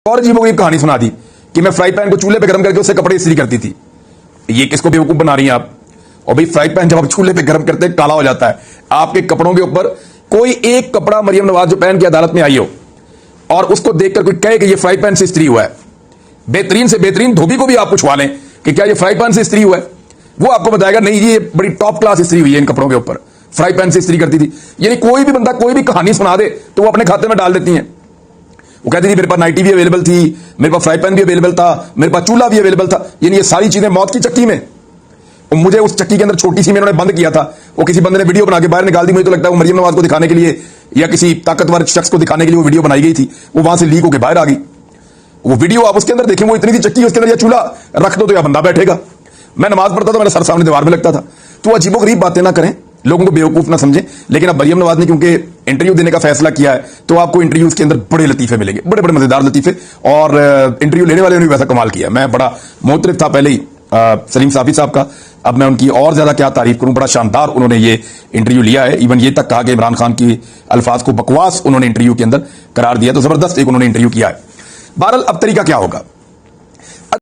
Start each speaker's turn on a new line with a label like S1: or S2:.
S1: और अजीबोगरीब कहानी सुना दी कि मैं फ्राई पैन को चूल्हे पे गर्म करके उससे कपड़े इस्त्री करती थी। ये किसको बेवकूफ बना रही हैं आप? और भाई फ्राई पैन जब आप चूल्हे पे गर्म करते हैं काला हो जाता है। आपके कपड़ों के ऊपर कोई एक कपड़ा मरियम नवाज जो पहन के अदालत में आई हो और उसको देखकर कोई कहे कि ये फ्राई पैन से इस्त्री हुआ है, बेहतरीन से बेहतरीन धोबी को भी आप पूछवा लें कि क्या ये फ्राई पैन से इस्त्री हुआ है, वो आपको बताएगा नहीं ये बड़ी टॉप क्लास इस्त्री हुई है इन कपड़ों के ऊपर, फ्राई पैन से इस्त्री करती थी। यानी कोई भी बंदा कोई भी कहानी सुना दे तो वो अपने खाते में डाल देती हैं। वो कहती थी मेरे पास नाइटी भी अवेलेबल थी, मेरे पास फ्राई पैन भी अवेलेबल था, मेरे पास चूल्हा भी अवेलेबल था। यानी ये सारी चीजें मौत की चक्की में। और मुझे उस चक्की के अंदर छोटी सी में उन्होंने बंद किया था। वो किसी बंदे ने वीडियो बना के बाहर निकाल दी। मुझे तो लगता है वो मरियम नवाज को दिखाने के लिए या किसी ताकतवर शख्स को दिखाने के लिए वो वीडियो बनाई गई थी। वो वहां से लीक होकर बाहर आ गई। वो वीडियो आप उसके अंदर देखें, वो इतनी सी चक्की, उसके अंदर या चूल्हा रख दो तो या बंदा बैठेगा। मैं नमाज पढ़ता था, मेरा सर सामने दीवार में लगता था। तो अजीबोगरीब बातें ना करें, लोगों को बेवकूफ ना समझें। लेकिन अब मरियम नवाज ने क्योंकि इंटरव्यू देने का फैसला किया है तो आपको इंटरव्यूज के अंदर बड़े लतीफे मिलेंगे, बड़े बड़े मजेदार लतीफे। और इंटरव्यू लेने वाले ने भी वैसा कमाल किया। मैं बड़ा मोतरफ था पहले ही सलीम साफी साहब का, अब मैं उनकी और ज्यादा क्या तारीफ करूं। बड़ा शानदार उन्होंने ये इंटरव्यू लिया है। इवन ये तक कहा कि इमरान खान की अल्फाज को बकवास उन्होंने इंटरव्यू के अंदर करार दिया। तो जबरदस्त एक उन्होंने इंटरव्यू किया है। बहरहाल अब तरीका क्या होगा?